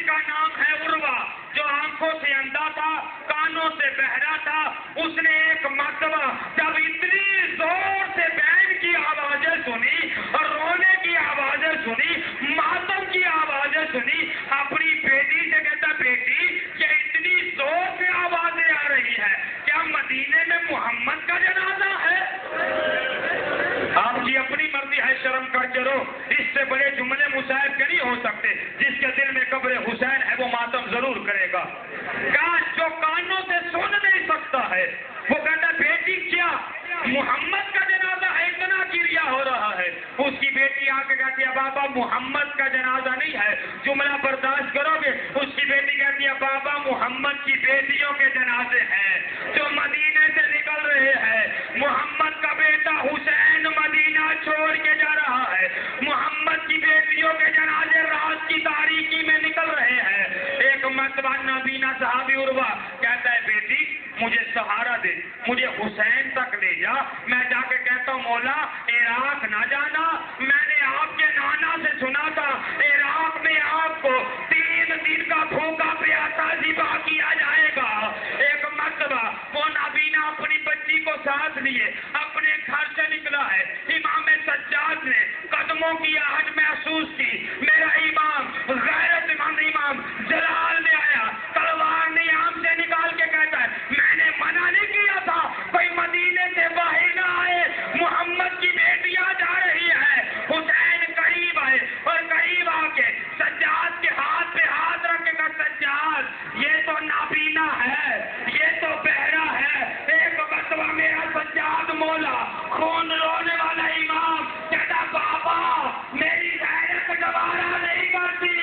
کا نام ہے عروہ، جو آنکھوں سے اندھا تھا، کانوں سے بہرا تھا. اس نے ایک مرتبہ جب اتنی زور سے بہن کی آوازیں سنی اور رونے کی آوازیں سنی، ماتم کی آوازیں سنی، اپنی بیٹی سے کہتا بیٹی کیا اتنی زور سے آوازیں آ رہی ہے، کیا مدینے میں محمد کا جنازہ ہے؟ آپ کی اپنی مرضی ہے، شرم کر کے رو. اس سے بڑے جملے مصاحب کے نہیں ہو سکتے. جس کے دل میں قبر حسین ہے وہ ماتم ضرور کرے گا. جو کانوں سے سن نہیں سکتا ہے وہ کہتا بیٹی کیا محمد کا جنازہ ہے؟ اتنا گریا ہو رہا ہے. اس کی بیٹی آ کے کہتی ہے بابا محمد کا جنازہ نہیں ہے، جملہ برداشت کرو گے؟ اس کی بیٹی کہتی ہے بابا محمد کی بیٹیوں کے جنازے ہیں جو مدینے سے نکل رہے ہیں. محمد کا بیٹا حسین مدینہ چھوڑ کے جا رہا ہے. محمد کی بیٹیوں کے جنازے رات کی تاریکی میں نکل رہے ہیں. ایک مرتبہ نابینا صحابی عروہ کہتا ہے بیٹی مجھے سہارا دے، مجھے حسین تک لے جا. میں جا کے کہتا ہوں مولا عراق نہ جانا، میں نے آپ کے نانا سے سنا تھا عراق میں آپ کو 3 دن کا بھوکا پیاسا ذبح کیا جائے گا. ایک مرتبہ وہ نابینا اپنی بچی کو ساتھ لیے اپنے گھر سے نکلا ہے. امام سجاد نے قدموں کی آہٹ محسوس کی. میرا امام غیرت امام جلال نے آیا، تلوار نیام سے نکال کے کہتا ہے میں نے منع نہیں کیا تھا کوئی مدینے سے باہر نہ آئے، محمد کی بیٹیاں جا رہی ہے. حسین قریب آئے اور قریب آ کے سجاد کے ہاتھ پہ ہاتھ رکھ کے کہا سجاد یہ تو نابینا ہے، یہ تو بہرا ہے. ایک مرتبہ میرا سجاد مولا خون رونے والا امام کہتا بابا میری غیرت گوارا نہیں کرتی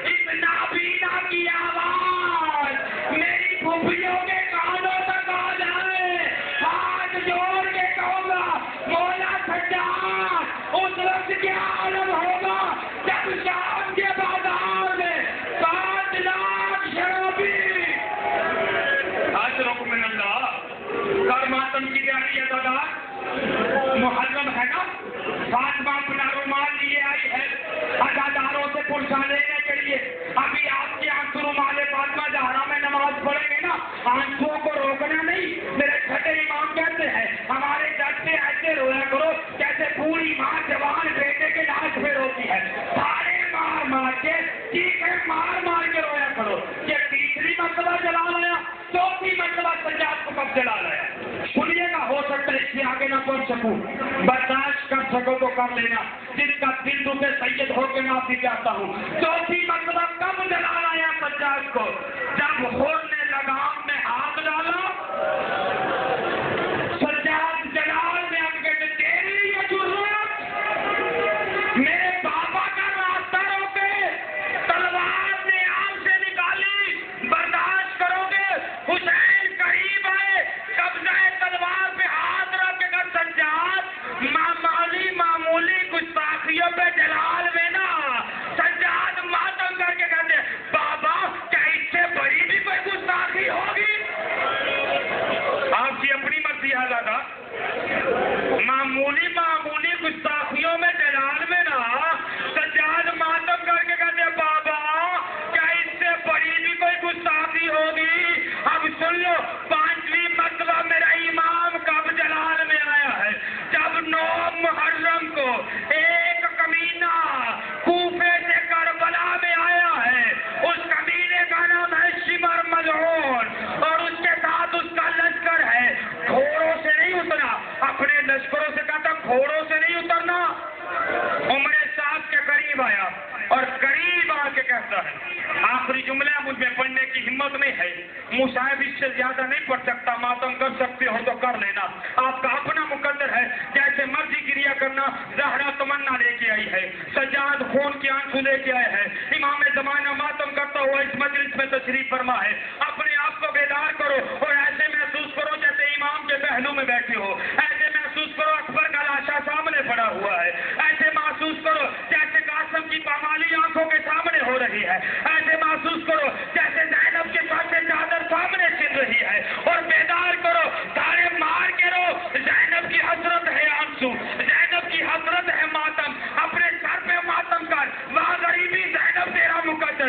اس نابینا کی آواز میری پھوپھیوں کے کانوں تک آ جائے. ہاتھ جوڑ کے کہوں گا مولا سجاد اس وقت کیا عالم ہوگا جب شام کے بازار میں 5 لاکھ شرابی من اللہ کر ماتم کی تیاری ہے. دادا محرم ہے نا، فاطمہ اپنا رومال لیے آئی ہے اداداروں سے پرسہ لینے کے لیے. ابھی آپ کے آنسو رومال فاطمہ زہرا میں نماز پڑھیں گے نا، آنسوؤں کو روکنا نہیں. میرے چھٹے امام کہتے ہیں ہمارے جج سے ایسے رویا کرو جیسے پوری ماں جوان بیٹے کے لاش پہ روتی ہے. سارے مار مار کے چیخیں مار مار کے رویا کرو. یہ 3ری مرتبہ جلا لایا، 4تھی مرتبہ سجاد کو کب جلا لایا؟ سنیے گا، ہو سکتا ہے اس سے آگے نہ پڑھ سکوں، برداشت کر سکو تو کر لینا. جس کا دل دکھے سید ہو کے معافی چاہتا ہوں. 4تھی مرتبہ کب جلا لایا سجاد کو؟ جب خور نے لگام میں ہاتھ ڈالا. سجاد جلال میں اب کہتے تیری یہ جرات میرے بابا کا راستہ روکے، تلوار نے آم سے نکالی، برداشت کرو گے؟ حسین قریب آئے، قبضہ تلوار پہ ہاتھ رکھ کے کہا سجاد معمولی گستاخیوں پہ جلال میں نا. سجاد ماتم کر کے کہتے بابا کیا اس سے بڑی بھی کوئی گستاخی ہوگی؟ آپ کی اپنی مرضی ہے دادا. معمولی گستاخیوں میں جلال میں نا. سجاد ماتم کر کے کہتے بابا کیا اس سے بڑی بھی کوئی گستاخی ہوگی؟ اب سن لو 5ویں مرتبہ میرا امام کب جلال میں آیا ہے؟ جب 9 محرم کو ایک کمینہ کوفے سے کربلا میں آیا ہے. اس کمینے کا نام ہے شمر ملعون اور اس کے ساتھ اس کا لشکر ہے. گھوڑوں سے نہیں اترا، اپنے لشکروں سے کہتا گھوڑوں سے نہیں اترنا. عمر صاحب کے قریب آیا اور قریب آ کے کہتا ہے آخری جملہ مجھ میں پڑھنے کی ہمت نہیں ہے، مصاحب اس سے زیادہ نہیں پڑھ سکتا. ماتم کر سکتے ہو تو کر لینا، آپ کا اپنا مقدر ہے. جیسے مرضی گریا کرنا. زہرا تمنا لے کے آئی ہے، سجاد خون کے آنسو لے کے آئے ہیں. امام زمانہ ماتم کرتا ہوا اس مجلس میں تشریف فرما ہے. اپنے آپ کو بیدار کرو اور ایسے محسوس کرو جیسے امام کے پہلو میں بیٹھے ہو. ایسے محسوس کرو اکبر کا لاشا سامنے پڑا ہوا ہے. ایسے محسوس کرو جیسے قاسم کی پامالی آنکھوں کے سامنے ہو رہی ہے. ایسے محسوس کرو جیسے زینب کے ساتھ چادر سامنے چل رہی ہے. اور بیدار کرو، تارے مار کے رو. زینب کی حسرت ہے آنسو، زینب کی حسرت ہے ماتم. اپنے سر پہ ماتم کر، وہاں غریبی زینب تیرا مقدر.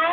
9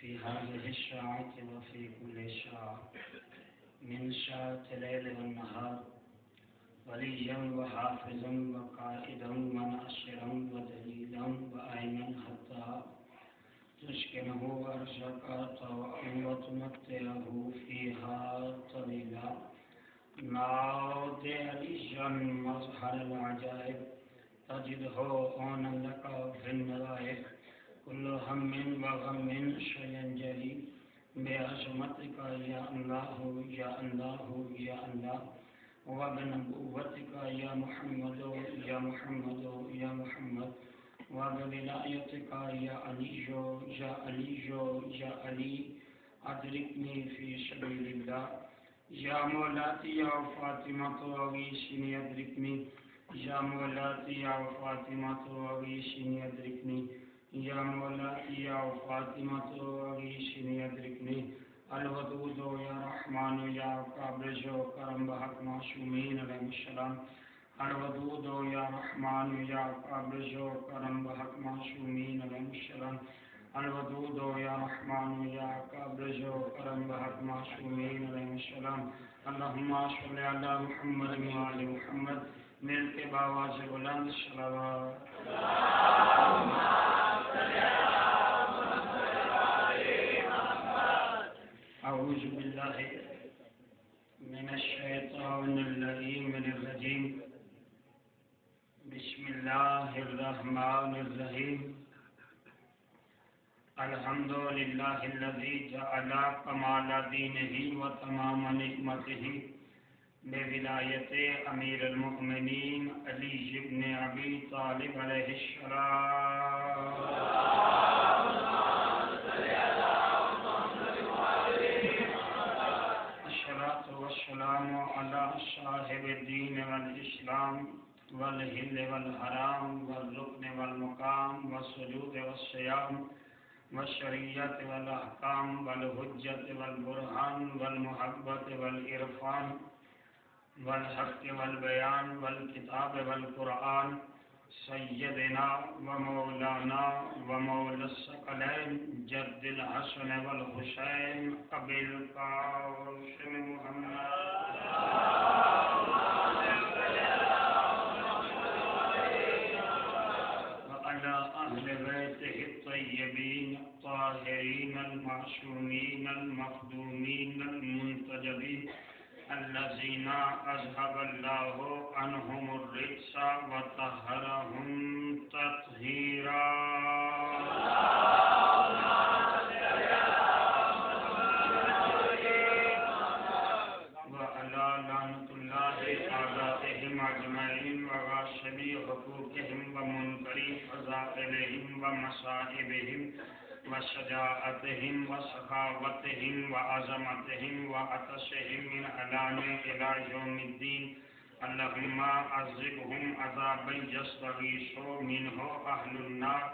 في هذه الساعة وفي كل ساعة من ساعة الليل والنهار وليا وحافظا وقائدا وناصرا ودليلا وأيمن حتى تسكنه أرزقا طوعا وتمتعه فيها طويلا. نعود عليا مظهر العجائب تجده عونا لك في النوائب كل هم وغم سينجلي بعظمتك يا الله يا الله يا الله وبنبوتك يا محمد يا محمد يا محمد وبولايتك يا علي يا علي يا علي أدركني في سبيل الله يا مولاتي يا فاطمة وغيثني أدركني يا مولاتي يا فاطمة وغيثني أدركني يا مولاتي يا فاطمة وغيثني أدركني الودود يا رحمن يا قابل كرم بحق معصومين عليهم السلام الودود يا رحمن يا قابل كرم بحق معصومين عليهم السلام الودود يا رحمن يا قابل كرم بحق معصومين عليهم السلام اللهم صل على محمد وآل محمد مل کے باواز بلند صلوات أعوذ بالله من الشيطان اللعين الرجيم بسم الله الرحمن الرحيم الحمد لله الذي جعل كمال دينه وتمام نعمته بولایت امیر المؤمنین علی بن ابی طالب علیہ السلام الصلاۃ والسلام علی صاحب الدین والاسلام والحل والحرام والرکن والمقام والسجود والصیام والشریعت والاحکام والحجت والبرہان والمحبت والعرفان والحق والبیان والکتاب والقرآن سیدنا ومولانا ومولا الثقلین جد الحسن والحسین ابی القاسم محمد وعلى أهل بيته الطيبين الطاهرين المعصومين المخدومين المنتجبين الذين أذهب الله عنهم الرجس وطهرهم تطهيرا وعلى لعنة الله أعدائهم أجمعين وغاصبي حقوقهم ومنكري فضائلهم ومصائبهم وشجاعتهم وسخاوتهم وعظمتهم وعطشهم من علان إلى يوم الدين اللهم عذبهم عذابا يستغيث منه أهل النار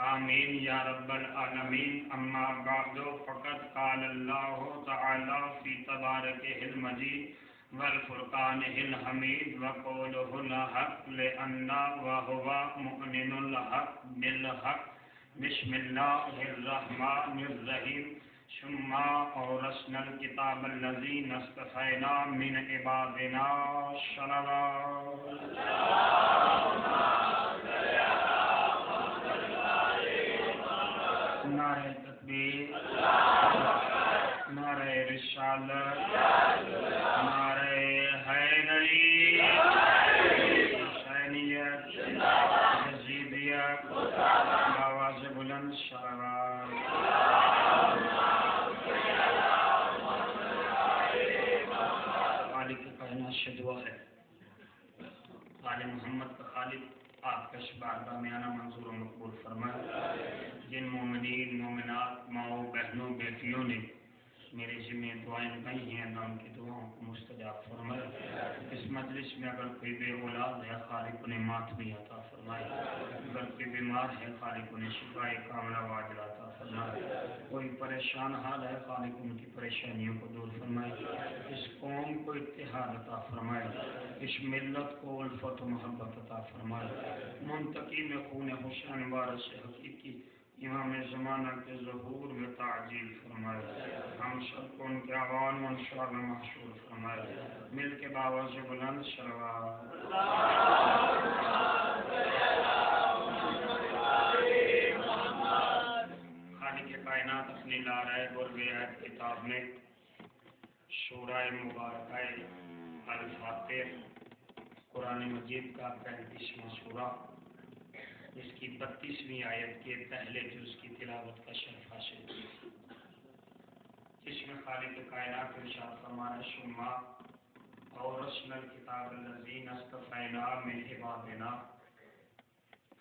آمين يا رب العالمين أما بعد فقد قال الله تعالى في تباركه المجيد والفرقانه الحميد وقوله الحق لأن وهو مؤمن الحق بالحق بسم الله الرحمن الرحيم ثم أورثنا الكتاب الذي اصطفينا من عبادنا صلوات نعرہ تکبیر نعرہ رسالت نعرہ حیدری حسینیت یزیدیت آواز بلند صلوات خالق کائنات سے دعا ہے آل محمد کا خالق آپ کا بارگاہ میں آنا منظور و مقبول فرمائے جن مومنین مومنات ماؤں بہنوں بیٹیوں نے میرے ذمہ دعائیں لگائی ہیں اللہ ان کی دعاؤں کو مستجاب فرمائے اس مجلس میں اگر کوئی بے اولاد ہے خالق انہیں ماتمی عطا فرمائے اگر کوئی بیمار ہے خالق انہیں شفائے کاملہ واجلہ عطا فرمائے کوئی پریشان حال ہے خالق ان کی پریشانیوں کو دور فرمائے اس قوم کو اتحاد عطا فرمائے اس ملت کو الفت و محبت عطا فرمائے منتقی میں خون حسین وارث حقیقی امام زمانہ کے ظہور میں تعجیل فرمائے ہم سب کو ان کے عوان و انشاء میں محشور فرمائے مل کے باواز بلند صلوات خالق کائنات اپنی لارائے برگیت کتاب میں سورہ مبارکہ الفاتح قرآن مجید کا 35واں سورہ اس کی 32ویں آیت کے پہلے جز کی تلاوت کا شرف حاصل کی جس میں خالق کائنات ارشاد فرمایا شما اور رسل الکتاب الذین اصطفینا من عبادنا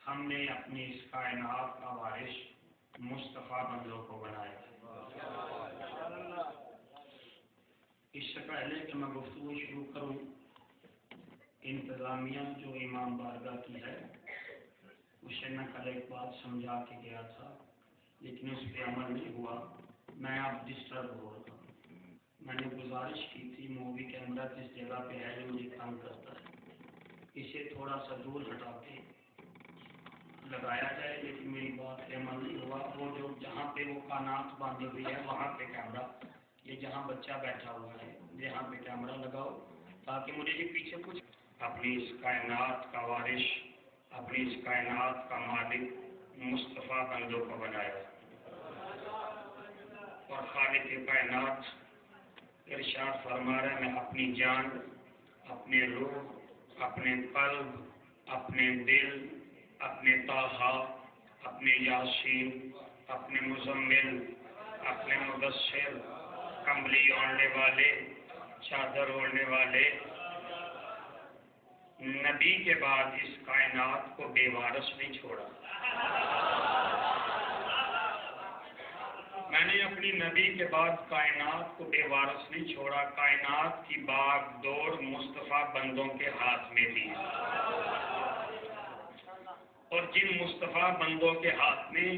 ہم نے اپنی اس کائنات کا وارث مصطفیٰ بندوں کو بنایا اس سے پہلے کہ میں گفتگو شروع کروں انتظامیہ جو امام بارگاہ کی ہے اسے میں کل ایک بات سمجھا کے گیا تھا لیکن اس پہ عمل نہیں ہوا میں اب ڈسٹرب ہو رہا ہوں میں نے گزارش کی تھی مووی کیمرہ جس جگہ پہ ہے جو مجھے تنگ کرتا ہے اسے تھوڑا سا دور ہٹا کے لگایا جائے لیکن میری بات پہ عمل نہیں ہوا وہ جو جہاں پہ وہ کانات باندھی ہوئی ہے وہاں پہ کیمرہ یہ جہاں بچہ بیٹھا ہوا ہے یہاں پہ کیمرہ لگاؤ تاکہ مجھے یہ پیچھے کچھ اپنی اس کائنات کا وارث اپنی اس کائنات کا مالک مصطفیٰ بندوں کو بنایا اور خالق کائنات ارشاد فرما رہا ہے میں اپنی جان اپنے روح اپنے قلب اپنے دل اپنے طٰہٰ اپنے یاسین اپنے مزمل اپنے مدثر کمبلی اوڑھنے والے چادر اوڑھنے والے نبی کے بعد اس کائنات کو بے وارث نہیں چھوڑا میں نے اپنی نبی کے بعد کائنات کو بے وارث نہیں چھوڑا کائنات کی باغ دور مصطفیٰ بندوں کے ہاتھ میں دی اور جن مصطفیٰ بندوں کے ہاتھ میں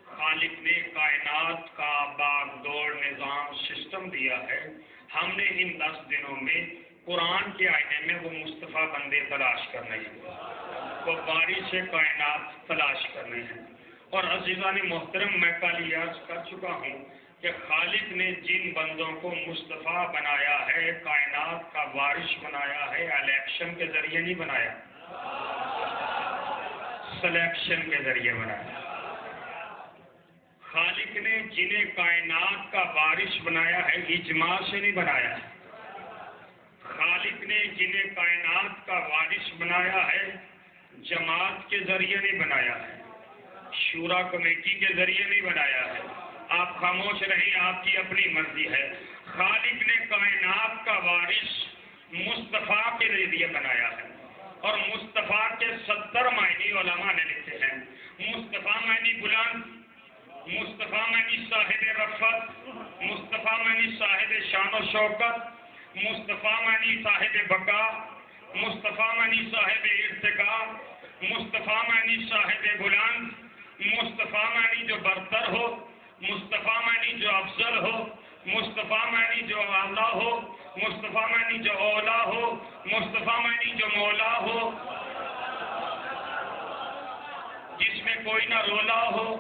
خالق نے کائنات کا باغ دوڑ نظام سسٹم دیا ہے ہم نے ان 10 دنوں میں قرآن کے آئینے میں وہ مصطفیٰ بندے تلاش کرنے ہیں وہ وارث کائنات تلاش کرنے ہیں اور عزیزان محترم میں کل عرض کر چکا ہوں کہ خالق نے جن بندوں کو مصطفیٰ بنایا ہے کائنات کا وارث بنایا ہے الیکشن کے ذریعے نہیں بنایا سلیکشن کے ذریعے بنایا خالق نے جنہیں کائنات کا وارث بنایا ہے اجماع سے نہیں بنایا خالق نے جنہیں کائنات کا وارث بنایا ہے جماعت کے ذریعے نہیں بنایا ہے شورا کمیٹی کے ذریعے نہیں بنایا ہے آپ خاموش رہیں آپ کی اپنی مرضی ہے خالق نے کائنات کا وارث مصطفیٰ کے ذریعے بنایا ہے اور مصطفیٰ کے 70 معنی علماء نے لکھے ہیں مصطفیٰ معنی بلند مصطفیٰ منی صاحب رفت، مصطفیٰ منی صاحب شان و شوکت، مصطفیٰ منی صاحب بقا، مصطفیٰ منی صاحب ارتقا، مصطفیٰ منی صاحب بلند، مصطفیٰ منی جو برتر ہو، مصطفیٰ منی جو افضل ہو، مصطفیٰ منی جو اعلیٰ ہو، مصطفیٰ منی جو اولا ہو، مصطفیٰ منی جو مولا ہو، جس میں کوئی نہ رولا ہو،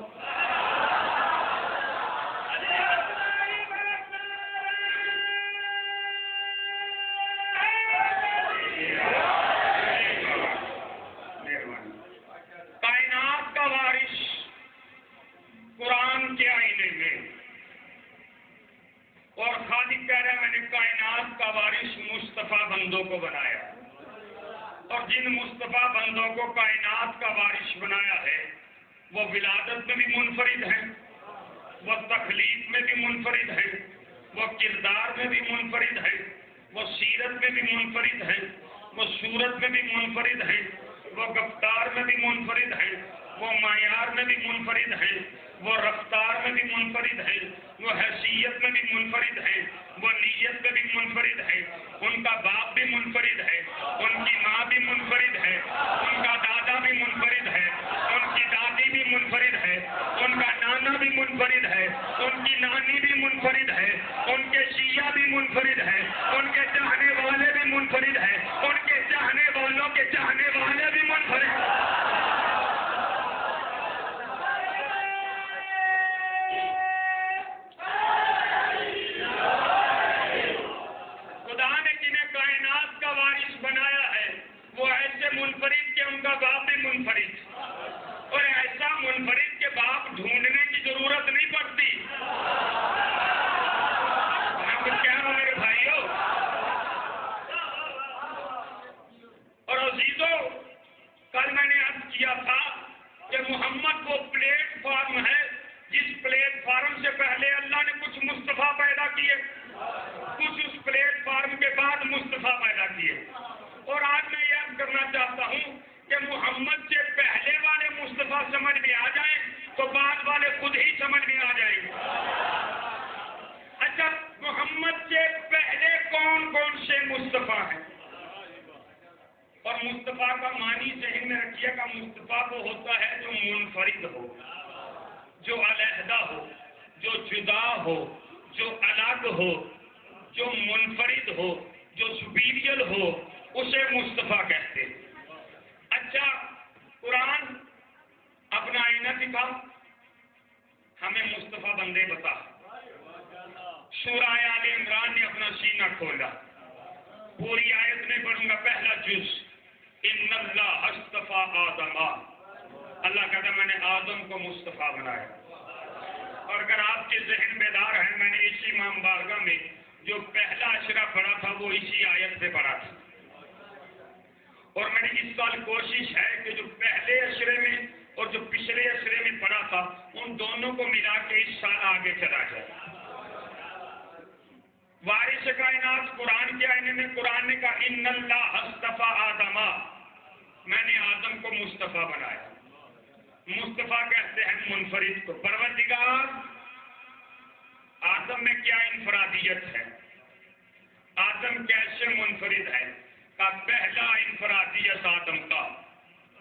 کائنات کا وارث قرآن کے آئینے میں، اور خالق کہہ رہے ہیں میں نے کائنات کا وارث مصطفیٰ بندوں کو بنایا، اور جن مصطفیٰ بندوں کو کائنات کا وارث بنایا ہے وہ ولادت میں بھی منفرد ہیں، وہ تخلیق میں بھی منفرد ہے، وہ کردار میں بھی منفرد ہے، وہ سیرت میں بھی منفرد ہے، وہ صورت میں بھی منفرد ہے، وہ گفتار میں بھی منفرد ہے، وہ معیار میں بھی منفرد ہے، وہ رفتار میں بھی منفرد ہے، وہ حیثیت میں بھی منفرد ہے، وہ نیت میں بھی منفرد ہے، ان کا باپ بھی منفرد ہے، ان کی ماں بھی منفرد ہے، ان کا دادا بھی منفرد ہے، ان کی دادی بھی منفرد ہے، ان کا نانا بھی منفرد ہے، ان کی نانی بھی منفرد ہے، ان کے شیعہ بھی منفرد ہے، ان کے چاہنے والے بھی منفرد ہے، ان کے چاہنے والوں کے چاہنے والے بھی منفرد ہیں۔ خدا نے جنہیں کائنات کا وارث بنایا ہے وہ ایسے منفرد کہ ان کا باپ بھی منفرد، اور ایسا منفرد کہ باپ ڈھونڈنے کی ضرورت نہیں پڑتی۔ ہم کیا ہو میرے بھائیوں اور عزیزوں، کل میں نے عرض کیا تھا کہ محمد وہ پلیٹ فارم ہے جس پلیٹ فارم سے پہلے اللہ نے کچھ مصطفیٰ پیدا کیے، کچھ اس پلیٹ فارم کے بعد مصطفیٰ پیدا کیے، اور آج میں یہ عرض کرنا چاہتا ہوں کہ محمد سے پہلے والے مصطفیٰ سمجھ میں آ جائیں تو بعد والے خود ہی سمجھ میں آ جائیں گے۔ اچھا، محمد سے پہلے کون کون سے مصطفیٰ ہیں؟ اور مصطفیٰ کا معنی ذہن میں رکھیے گا، مصطفیٰ وہ ہوتا ہے جو منفرد ہو، جو علیحدہ ہو، جو جدا ہو، جو الگ ہو، جو منفرد ہو، جو سپیریل ہو، اسے مصطفیٰ کہتے ہیں۔ اچھا، قرآن اپنا آئینہ دکھا، ہمیں مصطفیٰ بندے بتا۔ سورہ آل عمران نے اپنا سینہ کھولا، پوری آیت میں پڑھوں گا پہلا جز، ان اللہ اصطفیٰ آدم، اللہ کہتا میں نے آدم کو مصطفیٰ بنایا۔ اور اگر آپ کے ذہن بیدار ہیں، میں نے اسی امام بارگاہ میں جو پہلا اشرہ پڑھا تھا وہ اسی آیت سے پڑھا تھا، اور میں نے اس سال کوشش ہے کہ جو پہلے اشرے میں اور جو پچھلے اشرے میں پڑھا تھا ان دونوں کو ملا کے اس سال آگے چلا جائے۔ وارث کائنات قرآن کے آئینے میں قرآن نے کہا ان اللہ اصطفیٰ آدم، میں نے آدم کو مصطفیٰ بنایا۔ مصطفیٰ کہتے ہیں منفرد کو۔ پروردگار، آدم میں کیا انفرادیت ہے؟ آدم کیسے منفرد ہے؟ کا پہلا انفرادیت آدم کا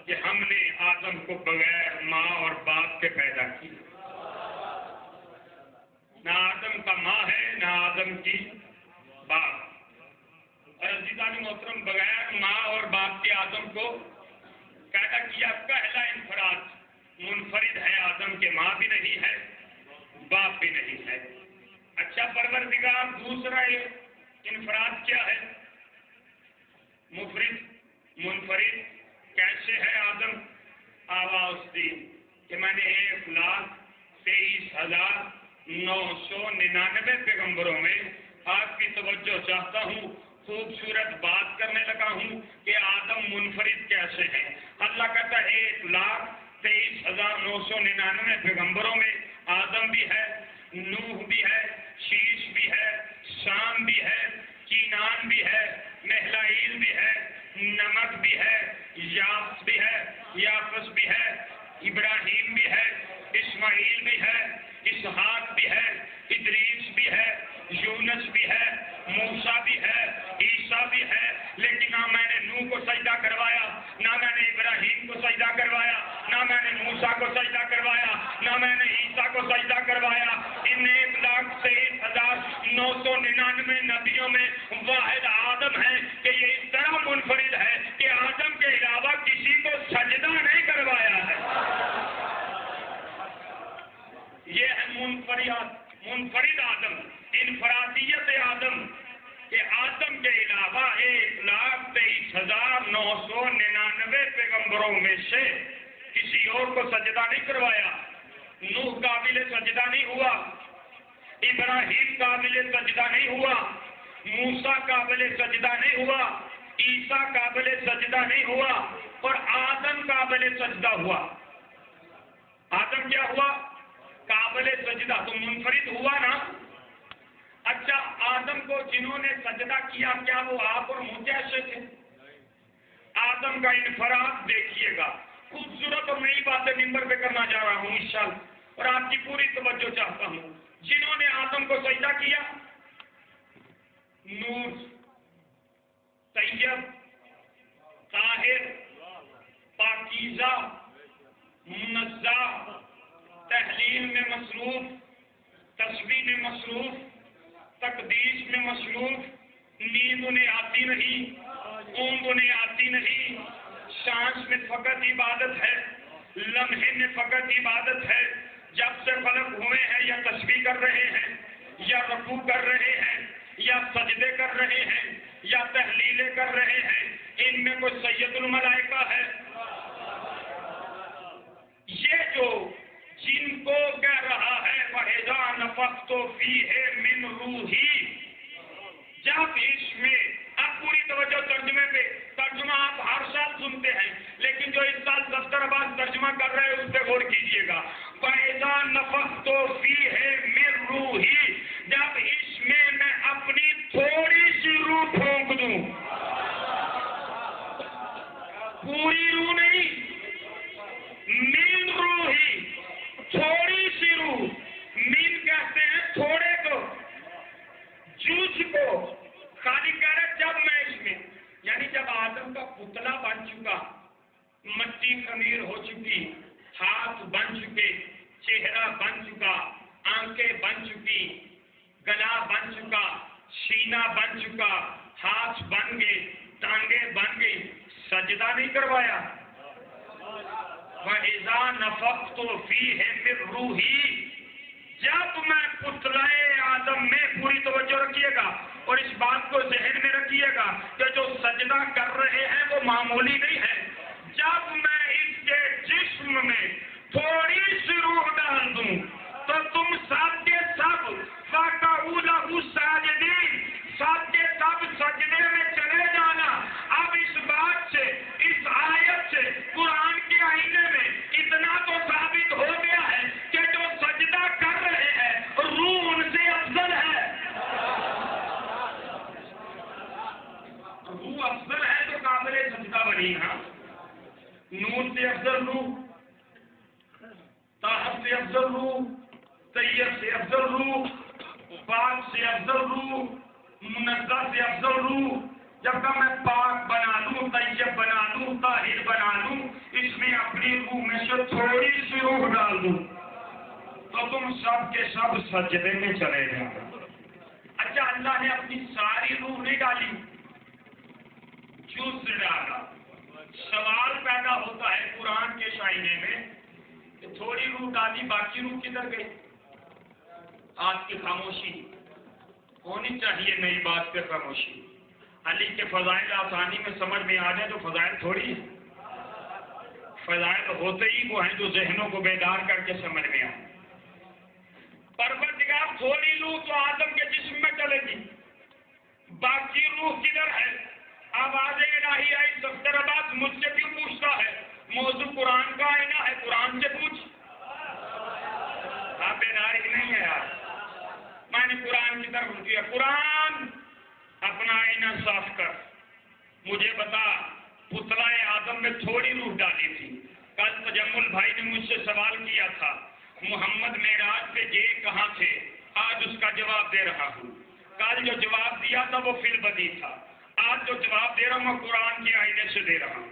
کہ ہم نے آدم کو بغیر ماں اور باپ کے پیدا کیا۔ نہ آدم کا ماں ہے نہ آدم کی باپ، اور عزیزان محترم بغیر ماں اور باپ کے آدم کو پیدا کیا۔ پہلا انفراد منفرد ہے آدم کے، ماں بھی نہیں ہے باپ بھی نہیں ہے۔ اچھا، پروردگار دوسرا انفراد کیا ہے؟ مفرد، منفرد کیسے ہے آدم؟ آواز دی کہ میں نے 1,23,999 پیغمبروں میں آپ کی توجہ چاہتا ہوں، خوبصورت بات کرنے لگا ہوں کہ آدم منفرد کیسے ہیں۔ اللہ کہتا ہے 1,23,999 پیغمبروں میں آدم بھی ہے، نوح بھی ہے، شیش بھی ہے، شام بھی ہے، کینان بھی ہے، محلائیل بھی ہے، نمک بھی ہے، یافس بھی ہے، یافس بھی ہے، ابراہیم بھی ہے، اسماعیل بھی ہے، اسحاق بھی ہے، ادریس بھی ہے، یونس بھی ہے، موسیٰ بھی ہے، عیسیٰ بھی ہے، لیکن نہ میں نے نوح کو سجدہ کروایا، نہ میں نے ابراہیم کو سجدہ کروایا، نہ میں نے موسیٰ کو سجدہ کروایا، نہ میں نے عیسیٰ کو سجدہ کروایا۔ ان 1,23,999 نبیوں میں واحد آدم ہے کہ یہ اس طرح منفرد ہے کہ آدم کے علاوہ کسی کو سجدہ نہیں کروایا ہے۔ یہ ہے منفرد آدم، انفرادیت آدم، کہ آدم کے علاوہ 1,23,999 پیغمبروں میں سے کسی اور کو سجدہ نہیں کروایا۔ نوح قابل سجدہ نہیں ہوا، ابراہیم قابل سجدہ نہیں ہوا، موسیٰ قابل سجدہ نہیں ہوا، عیسیٰ قابل سجدہ نہیں ہوا، اور آدم قابل سجدہ ہوا۔ آدم کیا ہوا؟ قابل سجدہ، تو منفرد ہوا نا۔ اچھا، آدم کو جنہوں نے سجدہ کیا کیا وہ آپ اور مجھ جیسے تھے؟ آدم کا انفراد دیکھیے گا۔ خوبصورت اور نئی باتیں ممبر پہ کرنا جا رہا ہوں انشاءاللہ، اور آپ کی پوری توجہ چاہتا ہوں۔ جنہوں نے آدم کو سجدہ کیا، نور، طیب، طاہر، پاکیزہ، منزہ، تحلیل میں مصروف، تسبیح میں مصروف، تقدیس میں مصروف، نیند انہیں آتی نہیں، اونگ انہیں آتی نہیں، سانس میں فقط عبادت ہے، لمحے میں فقط عبادت ہے، جب سے فلک ہوئے ہیں یا تسبیح کر رہے ہیں، یا رکوع کر رہے ہیں، یا سجدے کر رہے ہیں، یا تحلیلیں کر رہے ہیں۔ ان میں کوئی سید الملائکہ ہے؟ یہ جو جن کو کہہ رہا ہے وَإِذَا نَفَخْتُ فِيهِ مِنْ رُوحِي، جب اس میں، اب پوری توجہ ترجمے پہ، ترجمہ آپ ہر سال سنتے ہیں لیکن جو اس سال دفتر آباد ترجمہ کر رہے ہیں اس پہ غور کیجیے گا۔ وَإِذَا نَفَخْتُ فِيهِ مِنْ رُوحِي، جب اس میں میں اپنی تھوڑی سی روح پھونک دوں، پوری روح نہیں، من روحی، تھوڑی سی روح، من کہتے ہیں تھوڑے کو، جوج کو، خالی کہہ رہے جب میں اس میں، یعنی جب آدم کا پتلا بن چکا، مٹی خمیر ہو چکی، ہاتھ بن چکے، چہرہ بن چکا، آنکھیں بن چکی، گلا بن چکا، سینہ بن چکا، ہاتھ بن گئے، ٹانگیں بن گئی، سجدہ نہیں کروایا۔ وَإِذَا نَفَخْتُ فِيهِ مِنْ رُوحِي، جب میں پتلائے آدم میں، پوری توجہ رکھیے گا اور اس بات کو ذہن میں رکھیے گا کہ جو سجدہ کر رہے ہیں وہ معمولی نہیں ہے۔ جب میں اس کے جسم میں تھوڑی سی روح ڈال دوں تو تم سب کے سب فَقَعُوا لَهُ سَاجِدِينَ، سب کے سب سجدے میں چلے جانا۔ اب اس بات سے، اس آیت سے، قرآن کے آئینے میں اتنا تو ثابت ہو گیا ہے کہ جو سجدہ کر رہے ہیں روح ان سے افضل ہے۔ روح افضل ہے تو قابل سجدہ بنی، ہاں۔ نور سے افضل روح، طاہر سے افضل روح، طیب سے افضل روح، پاک سے افضل روح، منزہ سے افضل روح۔ جب کہ میں پاک بنا لوں، طیب بنا لوں، طاہر بنا لوں، اس میں اپنی روح میں سے تھوڑی سی روح ڈال دوں تو تم سب کے سب سجدے میں چلے جاؤ۔ اچھا، اللہ نے اپنی ساری روح نہیں ڈالی، جز ڈالا۔ سوال پیدا ہوتا ہے قرآن کے شائنے میں کہ تھوڑی روح ڈالی، باقی روح کدھر گئی؟ آج کی خاموشی ہونی چاہیے، نئی بات پہ خاموشی۔ علی کے فضائل آسانی میں سمجھ میں آ جائے تو فضائل تھوڑی ہے، فضائل ہوتے ہی وہ ہیں جو ذہنوں کو بیدار کر کے سمجھ میں آئے۔ پروردگار تھوڑی روح تو آدم کے جسم میں چلے گی، باقی روح کدھر ہے؟ آواز الہی آئی دفتر آباد، مجھ سے کیوں پوچھتا ہے؟ موضوع قرآن کا آئینہ ہے، قرآن سے پوچھ۔ آپ بیدار ہی نہیں ہے یار، میں نے قرآن کی طرف کیا۔ قرآن اپنا آئینہ صاف کر، مجھے بتا پتلائے آدم میں تھوڑی روح ڈالی تھی۔ کل تجمل بھائی نے مجھ سے سوال کیا تھا، محمد معراج پہ گئے کہاں تھے؟ آج اس کا جواب دے رہا ہوں. کل جو جواب دیا تھا وہ فی البدی تھا. آج جو جواب دے رہا ہوں میں قرآن کے آئینے سے دے رہا ہوں.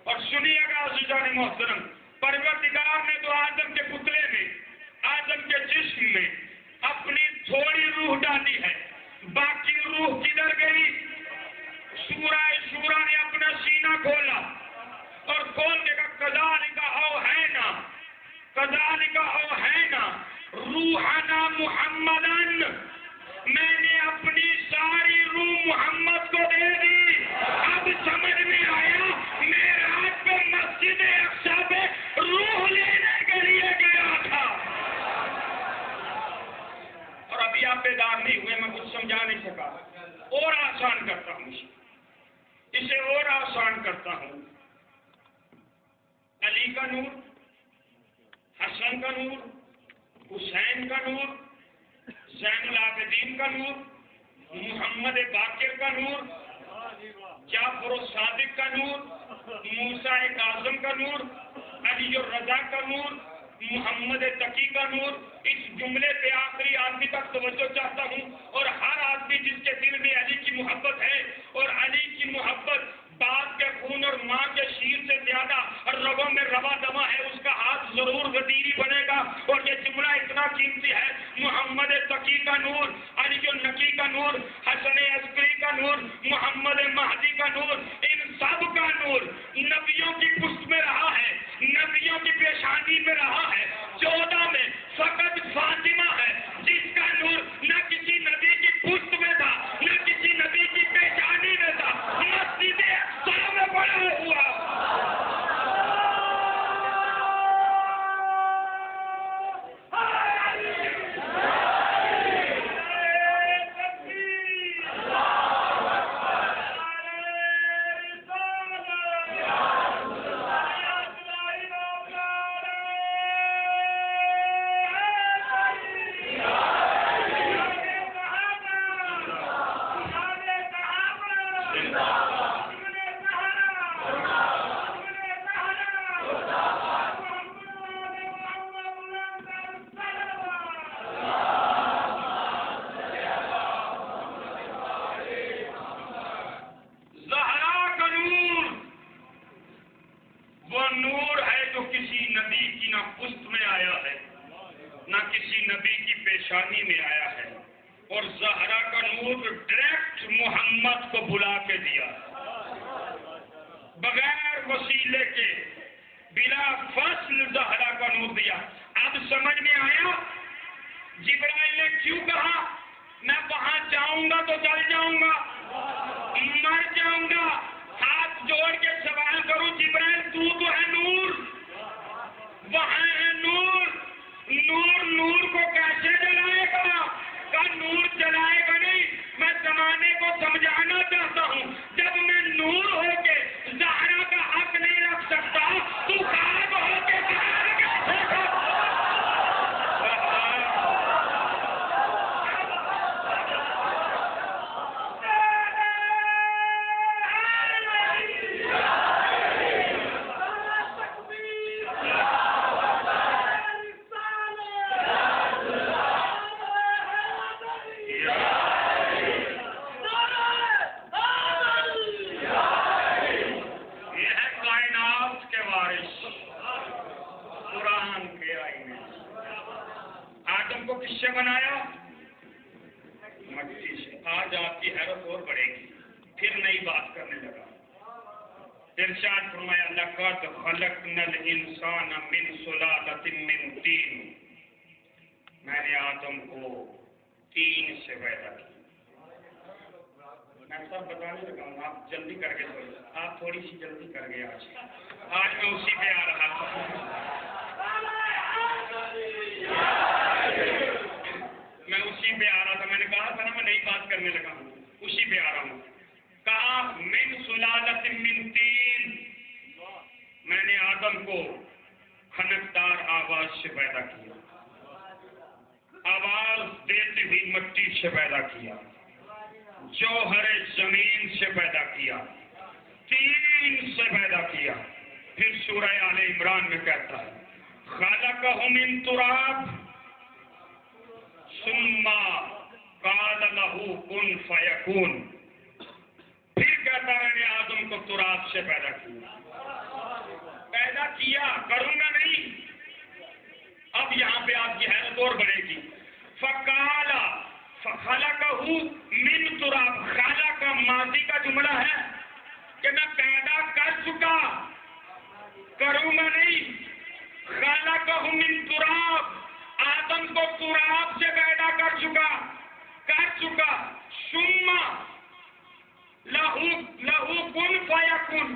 اور سنیے گا عزیزان محترم، پروردگار نے تو آدم کے پتلے میں، آدم کے جسم میں اپنی تھوڑی روح ڈالی ہے، باقی روح کدھر گئی؟ سورہ شورا نے اپنا سینہ کھولا اور کھول کے کہا کذالک اوحینا، کذالک اوحینا روحنا محمدن، میں نے اپنی ساری روح محمد کو دے دی. اب سمجھ میں آیا معراج پہ مسجد اقصی پہ روح لینے کے لیے گیا تھا. اور ابھی آپ بیدار نہیں ہوئے، میں کچھ سمجھا نہیں سکا. اور آسان کرتا ہوں اسے اور آسان کرتا ہوں. علی کا نور، حسن کا نور، حسین کا نور، زین العابدین کا نور، محمد باقر کا نور، جعفر الصادق کا نور، موسیٰ کاظم کا نور، علی الرضا کا نور، محمد تقی کا نور. اس جملے پہ آخری آدمی تک توجہ چاہتا ہوں. اور ہر آدمی جس کے دل میں علی کی محبت ہے اور علی کی محبت باپ کے خون اور ماں کے شیر سے زیادہ رگوں میں روا دوا ہے، اس کا ہاتھ ضرور غدیری بنے گا. اور یہ جملہ اتنا قیمتی ہے، محمد تقی کا نور، علی النقی کا نور، حسن عسکری کا نور، محمد مہدی کا نور، ان سب کا نور نبیوں کی پشت میں رہا ہے، نبیوں کی پیشانی میں رہا ہے. 14 میں فقط فاطمہ ہے جس کا نور نہ کسی نبی کی پشت میں تھا، نہ کسی نبی کی پیشانی میں تھا، مسجد اقصی میں پڑا ہوا. خلقہ من تراب ثم قال له کن فیکون، پھر کہتا میں نے آدم کو تراب سے پیدا کیا، کروں گا نہیں۔ اب یہاں پہ آپ کی حیرت اور بڑھے گی، فقال فخلقہ من تراب، خلق کا ماضی کا جملہ ہے کہ میں پیدا کر چکا، کروں گا نہیں۔ خلقہ من تراب، آدم کو تراب سے پیدا کر چکا۔ ثم لہو کن فیکن،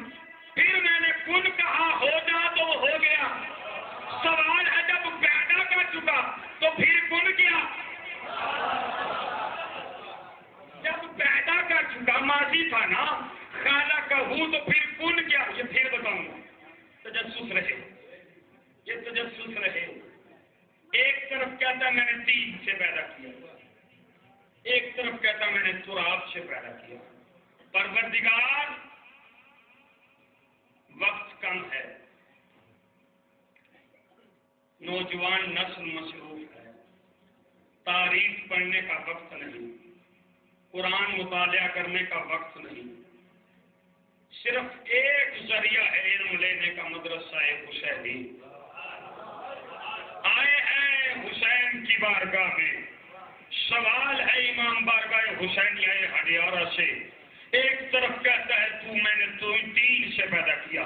پھر میں نے کن کہا، ہو جا تو ہو گیا۔ سوال ہے جب پیدا کر چکا تو پھر کن کیا؟ جب پیدا کر چکا ماضی تھا نا، خالقہ تو پھر کن کیا؟ یہ پھر بتاؤں گا، تجسس رہے، یہ تجسس رہے۔ ایک طرف کہتا ہے میں نے تین سے پیدا کیا، ایک طرف کہتا ہے میں نے تراب سے پیدا کیا۔ پروردگار وقت کم ہے، نوجوان نسل مصروف ہے، تاریخ پڑھنے کا وقت نہیں، قرآن مطالعہ کرنے کا وقت نہیں، صرف ایک ذریعہ ہے علم لینے کا، مدرسہ حسینی۔ آئے ہیں حسین کی بارگاہ میں، سوال ہے امام بارگاہ حسینیہ ہڈیارہ سے۔ ایک طرف کہتا ہے میں نے تین سے پیدا کیا،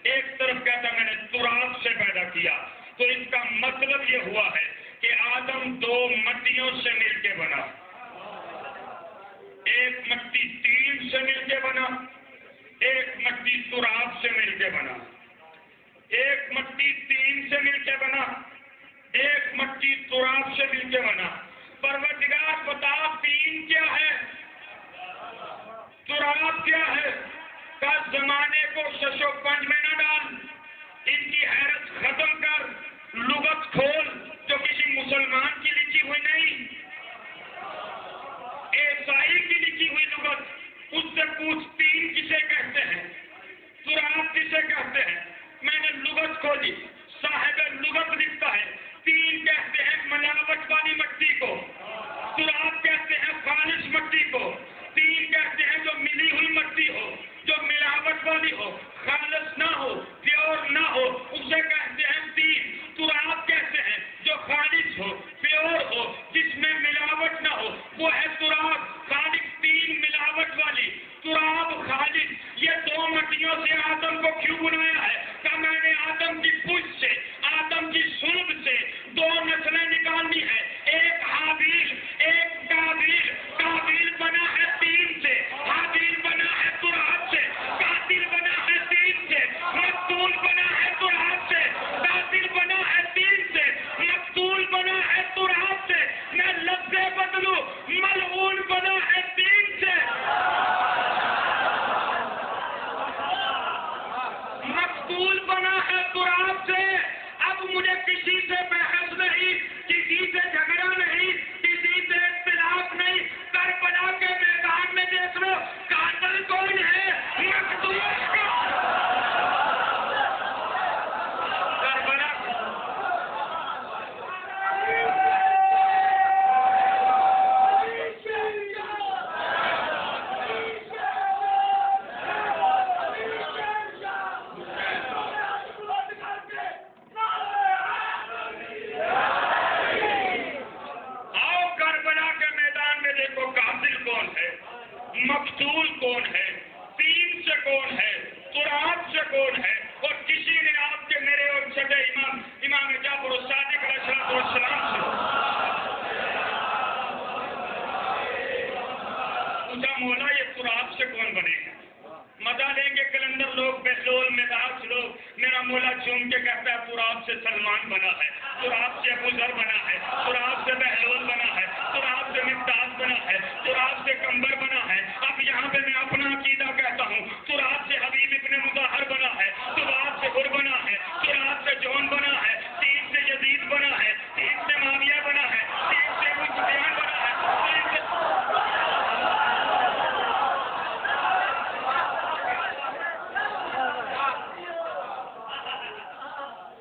ایک طرف کہتا ہے میں نے تراب سے پیدا کیا، تو اس کا مطلب یہ ہوا ہے کہ آدم دو مٹیوں سے مل کے بنا، ایک مٹی تین سے مل کے بنا، ایک مٹی تراب سے مل کے بنا، ایک مٹی تین سے مل کے بنا، ایک مٹی تراب سے مل کے بنا۔ پروردگار بتا تین کیا ہے، تراب کیا ہے؟ کا زمانے کو ششو پنج میں نہ ڈال، ان کی حیرت ختم کر، لغت کھول جو کسی مسلمان کی لکھی ہوئی نہیں، عیسائی کی لکھی ہوئی لغت، اس سے پوچھ تین کسے کہتے ہیں، تراب کسے کہتے ہیں؟ میں نے لغت کھولی، صاحب لغت لکھتا ہے تین کہتے ہیں ملاوٹ والی مٹی کو، تراب کہتے ہیں خالص مٹی کو، تین کہتے ہیں جو ملی ہوئی مٹی ہو، جو ملاوٹ والی ہو، خالص نہ ہو، پیور نہ ہو، اسے کہتے ہیں تین۔ تراب کہتے ہیں جو خالص ہو، پیور ہو، جس میں ملاوٹ نہ ہو، وہ ہے تراب۔ خالص تین، ملاوٹ والی، تراب خالص۔ یہ دو مٹیوں سے آدم کو کیوں بنایا ہے؟ کہ میں نے آدم کی پوچھ سے، آدم کی سلب سے دو نسلیں نکالنی ہے، ایک حابیل ایک قابیل۔ قابیل بنا ہے تین سے، حابیل بنا ہے تراب سے، قاتل بنا ہے تین سے، مقتول بنا ہے تراب سے، قاتل بنا ہے تین سے، مقتول بنا ہے تراب سے۔ میں لفظیں بدلوں، ملعون بنا ہے تین سے، مقتول بنا ہے تراب سے۔ اب مجھے کسی سے بحث نہیں، کسی سے جھگڑا نہیں، کسی سے اختلاف نہیں۔ کربلا کے میدان میں دیکھ لو، قاتل کون ہے؟ مقتول۔ کربلا مقتول کون ہے، تین سے کون ہے، تراب سے کون ہے؟ اور کسی نے آپ کے میرے اور سگے امام جعفر الصادق علیہ السلام سے پوچھا، مولا یہ تراب سے کون بنے ہیں؟ مزہ لیں گے کلندر لوگ، بہلول مداح لوگ، میرا مولا جھوم کے کہتا ہے تراب سے سلمان بنا ہے، تراب سے ابو ذر بنا ہے، تراب سے بہلول بنا ہے، تراب سے مقداد بنا ہے، تراب سے کمبر بنا ہے۔ اب یہاں پہ میں اپنا عقیدہ کہتا ہوں، تراب سے حبیب ابن مظاہر بنا ہے، تراب سے حر بنا ہے، تراب سے جون بنا ہے، تین سے یزید بنا ہے، تین سے معاویہ بنا ہے، تین سے ابو سفیان بنا ہے، تین سے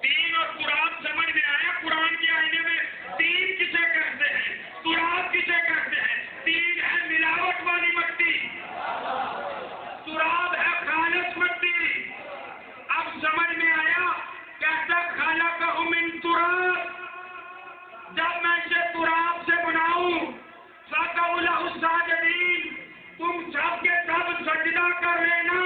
تین اور تراب کر لینا.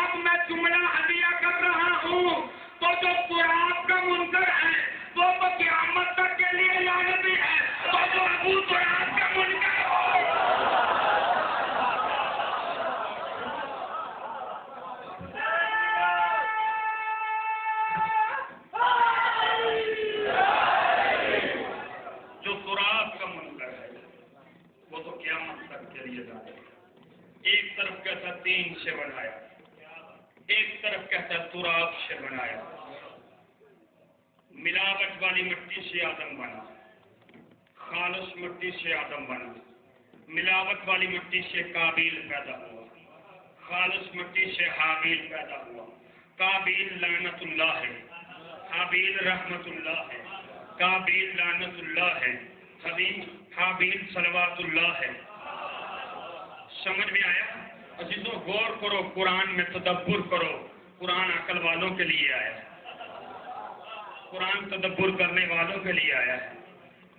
اب میں جملہ عدیہ کر رہا ہوں تو جو تراب کا منکر ہے وہ تو قیامت تک کے لیے لعنتی ہے. تو جو ابو تراب کا منکر وہ تو قیامت تک کے لیے جانے. ایک طرف کہتا تین سے بنایا, ایک طرف کہتا تراب سے بنایا. ملاوٹ والی مٹی سے آدم بنا, خالص مٹی سے آدم بنا. ملاوٹ والی مٹی سے قابیل پیدا ہوا, خالص مٹی سے حابیل پیدا ہوا. قابیل لعنت اللہ ہے, حابیل رحمت اللہ ہے. قابیل لعنت اللہ ہے, حابیل صلوات اللہ ہے. سمجھ میں آیا؟ عزیزوں غور کرو, قرآن میں تدبر کرو. قرآن عقل والوں کے لیے آیا ہے, قرآن تدبر کرنے والوں کے لیے آیا ہے.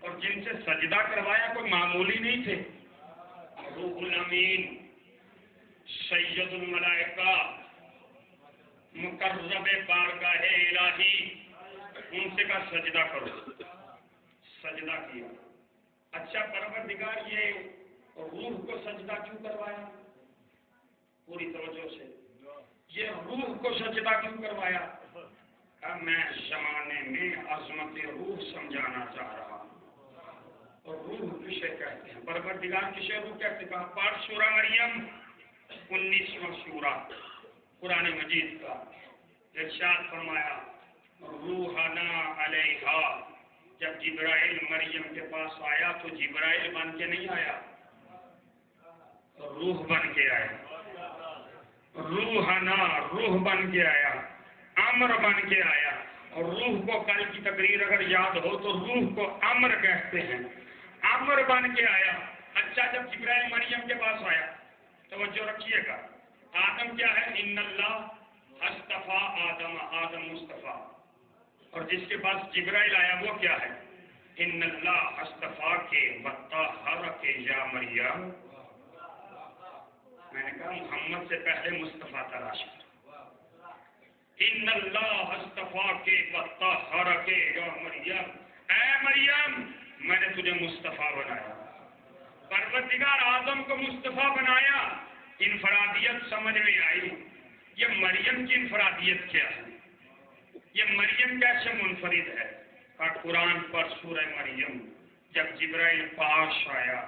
اور جن سے سجدہ کروایا کوئی معمولی نہیں تھے. روح الامین, سید الملائکہ, مقرب بارگاہ الہی, ان سے کہا سجدہ کرو. سجدہ کیا. اچھا پروردگار یہ روح کو سجدہ کیوں کروایا؟ پوری توجہ سے, یہ روح کو سجدہ کیوں کروایا؟ میں زمانے میں عظمت روح سمجھانا چاہ رہا ہوں. اور روح کسے کہتے ہیں؟ پروردگار کسے روح کہتے ہیں؟ پاک سورہ مریم 19واں سورہ قرآن مجید کا. ارشاد فرمایا روحنا علیہا. جب جبرائیل مریم کے پاس آیا تو جبرائیل بن کے نہیں آیا, روح بن کے آیا. روحنا, روح بن کے آیا, امر بن کے آیا. اور روح کو کل کی تقریر اگر یاد ہو تو روح کو امر کہتے ہیں, امر بن کے آیا. اچھا جب جبرائیل مریم کے پاس آیا, توجہ رکھیے گا, آدم کیا ہے؟ ان اللہ اصطفیٰ آدم, آدم مصطفیٰ. اور جس کے پاس جبرائیل آیا وہ کیا ہے؟ ان اللہ اصطفیٰ کے وطہر کے یا مریم. میں نے کہا محمد سے پہلے مصطفیٰ تلاش کر. ان اللہ اصطفیٰ کے وطہر کے یا مریم. اے مریم میں نے تجھے مصطفیٰ بنایا. پروردگار آدم کو مصطفیٰ بنایا. انفرادیت سمجھ میں آئی. یہ مریم کی انفرادیت کیا ہے؟ یہ مریم کیسے منفرد ہے؟ اور قرآن پر سورہ مریم جب جبرائیل پاس آیا,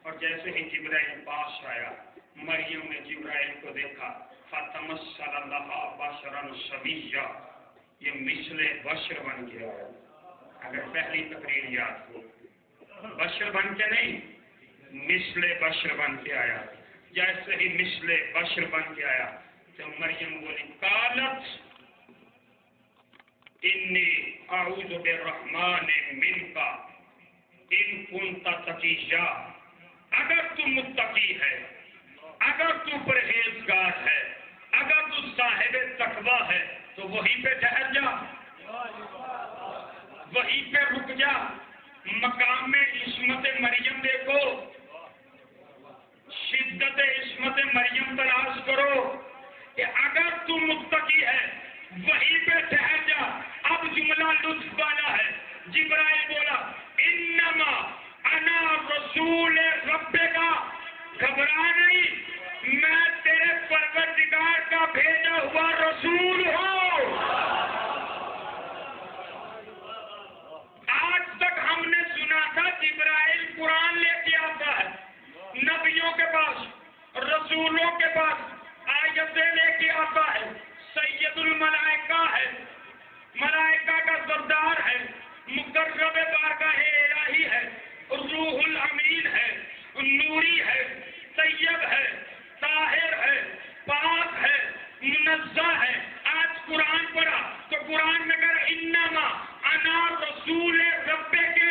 اور جیسے ہی جبرائیل پاس آیا مریم نے جبرائیل کو دیکھا, فتمثل لہا بشرا سویا. یہ مثل بشر بن کے آیا. اگر پہلی تقریر یاد ہو, بشر بن کے نہیں, مثل بشر بن کے آیا. جیسے ہی مثل بشر بن کے آیا تو مریم بولی قالت انی اعوذ بالرحمن منک ان کنت تقیا. اگر تو متقی ہے, اگر تو پرہیزگار ہے, اگر تو صاحب تقوی ہے تو وہیں پہ ٹھہر جا, وہیں پہ رک جا. مقام میں عصمت مریم دیکھو, شدت عصمت مریم تلاش کرو کہ اگر تو متقی ہے وہیں پہ ٹھہر جا. اب جملہ لطف والا ہے. جبرائیل بولا انما انا رسول رب کا, گھبرا نہیں, میں تیرے پروردگار کا بھیجا ہوا رسول ہوں. آج تک ہم نے سنا تھا جبرائیل قرآن لے کے آتا ہے, نبیوں کے پاس, رسولوں کے پاس آیتیں لے کے آتا ہے. سید الملائکہ ہے, ملائکہ کا سردار ہے, مقرب بارگاہ الہی ہے, روح الامین ہے, نوری ہے, طیب ہے, طاہر ہے, پاک ہے, منزہ ہے. آج قرآن پڑھا تو قرآن میں کہا انما انا رسول رب کے,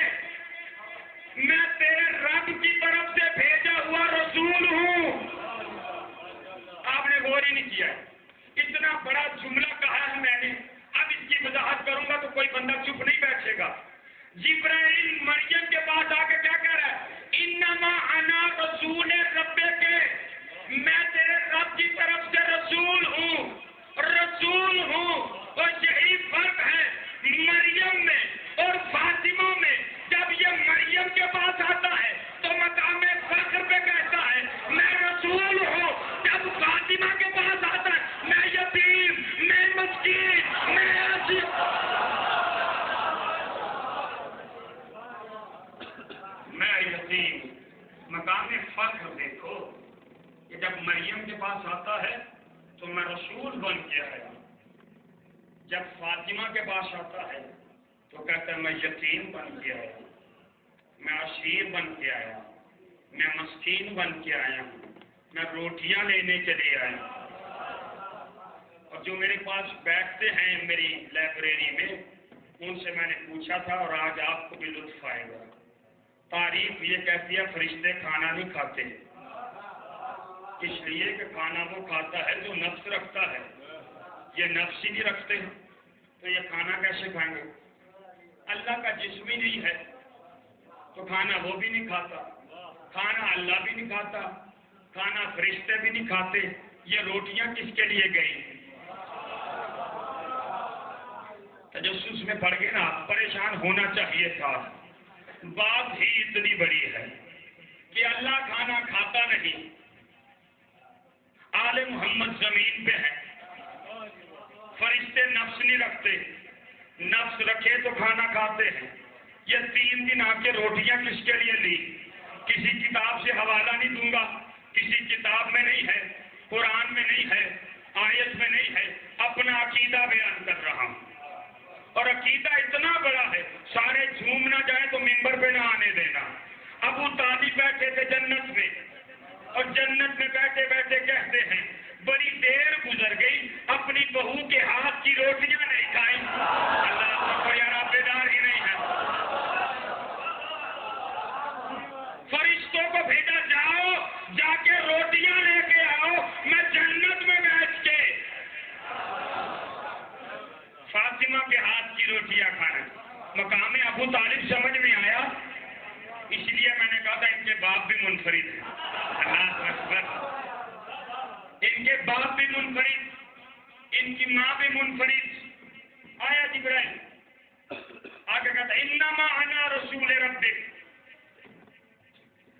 میں تیرے رب کی طرف سے بھیجا ہوا رسول ہوں. آپ نے غور ہی نہیں کیا. اتنا بڑا جملہ کہا ہے میں نے, اب اس کی وضاحت کروں گا تو کوئی بندہ چپ نہیں بیٹھے گا. جبرائیل مریم کے پاس آ کے کیا کہہ رہا ہے؟ انما انا رسول رب کے, میں تیرے رب کی طرف سے رسول ہوں، رسول ہوں۔ اور یہی فرق ہے مریم میں اور فاطمہ میں۔ جب یہ مریم کے پاس آتا ہے تو مقام فخر پہ کہتا ہے میں رسول ہوں، جب فاطمہ کے پاس آتا ہے میں یتیم، میں مسکین، میں عاجز۔ میں یتیم، مقام فخر دیکھو کہ جب مریم کے پاس آتا ہے تو میں رسول بن کے آیا، جب فاطمہ کے پاس آتا ہے تو کہتا ہے میں یتیم بن کے آیا، میں اسیر بن کے آیا، میں مسکین بن کے آیا ہوں، میں روٹیاں لینے کے لیے آیا ہوں۔ اور جو میرے پاس بیٹھتے ہیں میری لائبریری میں، ان سے میں نے پوچھا تھا اور آج آپ کو بھی لطف آئے گا۔ تعریف یہ کہتی ہے فرشتے کھانا نہیں کھاتے، اس لیے کہ کھانا وہ کھاتا ہے جو نفس رکھتا ہے، یہ نفس ہی نہیں رکھتے تو یہ کھانا کیسے کھائیں گے؟ اللہ کا جسم ہی نہیں ہے تو کھانا وہ بھی نہیں کھاتا، کھانا اللہ بھی نہیں کھاتا، کھانا فرشتے بھی نہیں کھاتے، یہ روٹیاں کس کے لیے گئی؟ تجسس میں پڑ گئے نا، پریشان ہونا چاہیے تھا۔ بات ہی اتنی بڑی ہے کہ اللہ کھانا کھاتا نہیں، آل محمد زمین پہ ہے، فرشتے نفس نہیں رکھتے، نفس رکھے تو کھانا کھاتے ہیں۔ یہ 3 دن آ کے روٹیاں کس کے لیے لی؟ کسی کتاب سے حوالہ نہیں دوں گا، کسی کتاب میں نہیں ہے، قرآن میں نہیں ہے، آیت میں نہیں ہے، اپنا عقیدہ بیان کر رہا ہوں۔ اور عقیدہ اتنا بڑا ہے سارے جھوم نہ جائیں تو ممبر پہ نہ آنے دینا۔ ابو طالب بیٹھے تھے جنت میں، اور جنت میں بیٹھے بیٹھے کہتے ہیں بڑی دیر گزر گئی اپنی بہو کے ہاتھ کی روٹیاں نہیں کھائیں۔ اللہ کو یار بیدار ہی نہیں ہے۔ فرشتوں کو بھیجا جاؤ، جا کے روٹیاں لے کے آؤ، میں جنت میں بیٹھ کے فاطمہ کے ہاتھ کی روٹیاں کھانا۔ مقام ابو طالب سمجھ میں آیا، اس لیے میں نے کہا تھا ان کے باپ بھی منفرد ہیں۔ اللہ اکبر، ان کے باپ بھی منفرد، ان کی ماں بھی منفرد۔ آیا جبرائیل آگے کہتا انما انا رسول ربک،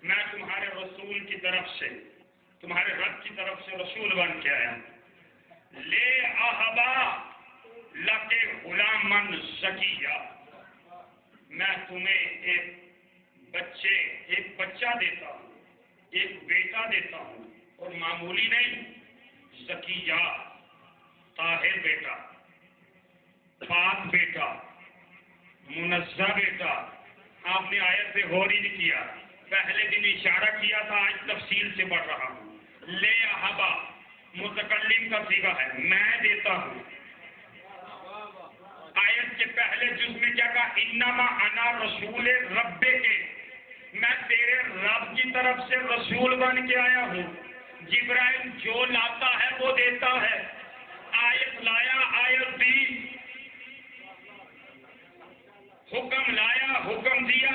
میں تمہارے رسول کی طرف سے، تمہارے رب کی طرف سے رسول بن کے آیا۔ لے احبا لکے غلامن زکیہ، میں تمہیں ایک بچہ دیتا ہوں، ایک بیٹا دیتا ہوں، اور معمولی نہیں، زکیہ طاہر بیٹا، پاک بیٹا، منزہ بیٹا۔ آپ نے آیت پہ غور ہی نہیں کیا، پہلے دن اشارہ کیا تھا، آج تفصیل سے پڑھ رہا ہوں۔ لے احبا متکلم کا صیغہ ہے، میں دیتا ہوں۔ آیت کے پہلے جز میں کیا کہا؟ انما انا رسول رب کے، میں تیرے رب کی طرف سے رسول بن کے آیا ہوں۔ جبرائیل جو لاتا ہے وہ دیتا ہے، آیت لایا آیت دی، حکم لایا حکم دیا،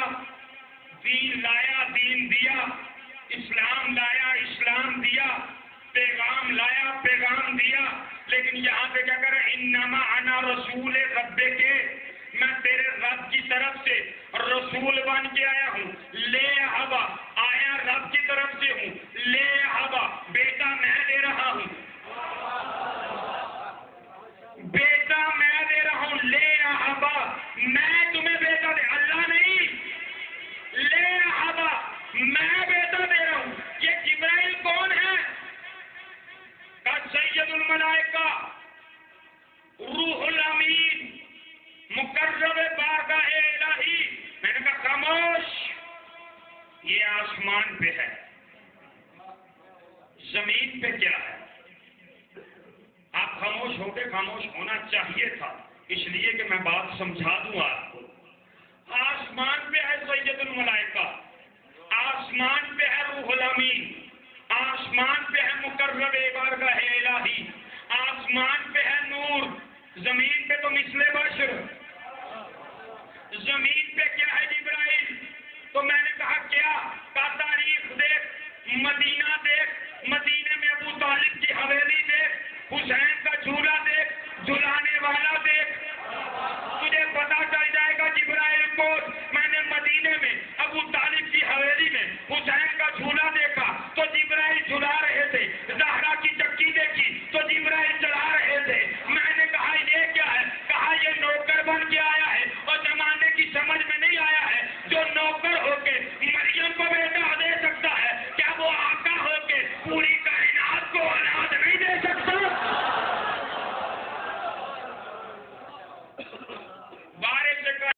دین لایا دین دیا، اسلام لایا اسلام دیا، پیغام لایا پیغام دیا۔ لیکن یہاں پہ کیا کر رہے ہیں؟ انما انا رسول رب کے، میں تیرے رب کی طرف سے رسول بن کے آیا ہوں۔ لے ابا، آیا رب کی طرف سے ہوں، لے ابا بیٹا میں دے رہا ہوں، بیٹا میں دے رہا ہوں، لے ابا میں تمہیں بیٹا دے، اللہ نہیں، لے ابا میں بیٹا دے رہا ہوں۔ یہ جبرائیل کون ہے؟ سید الملائکہ، روح الامین، مقرب بارگاہ الہی۔ میں نے کہا خاموش، یہ آسمان پہ ہے، زمین پہ کیا ہے؟ آپ خاموش ہو کے، خاموش ہونا چاہیے تھا، اس لیے کہ میں بات سمجھا دوں آپ کو۔ آسمان پہ ہے سید الملائکہ، آسمان پہ ہے روح الامین، آسمان پہ ہے مقرب بارگاہ الہی، آسمان پہ ہے نور، زمین پہ تو مثل بشر۔ زمین پہ کیا ہے جبرائیل؟ تو میں نے کہا کیا؟ کا تاریخ دیکھ، مدینہ دیکھ، مدینے میں ابو طالب کی حویلی دیکھ، حسین کا جھولا دیکھ، جھلانے والا دیکھ،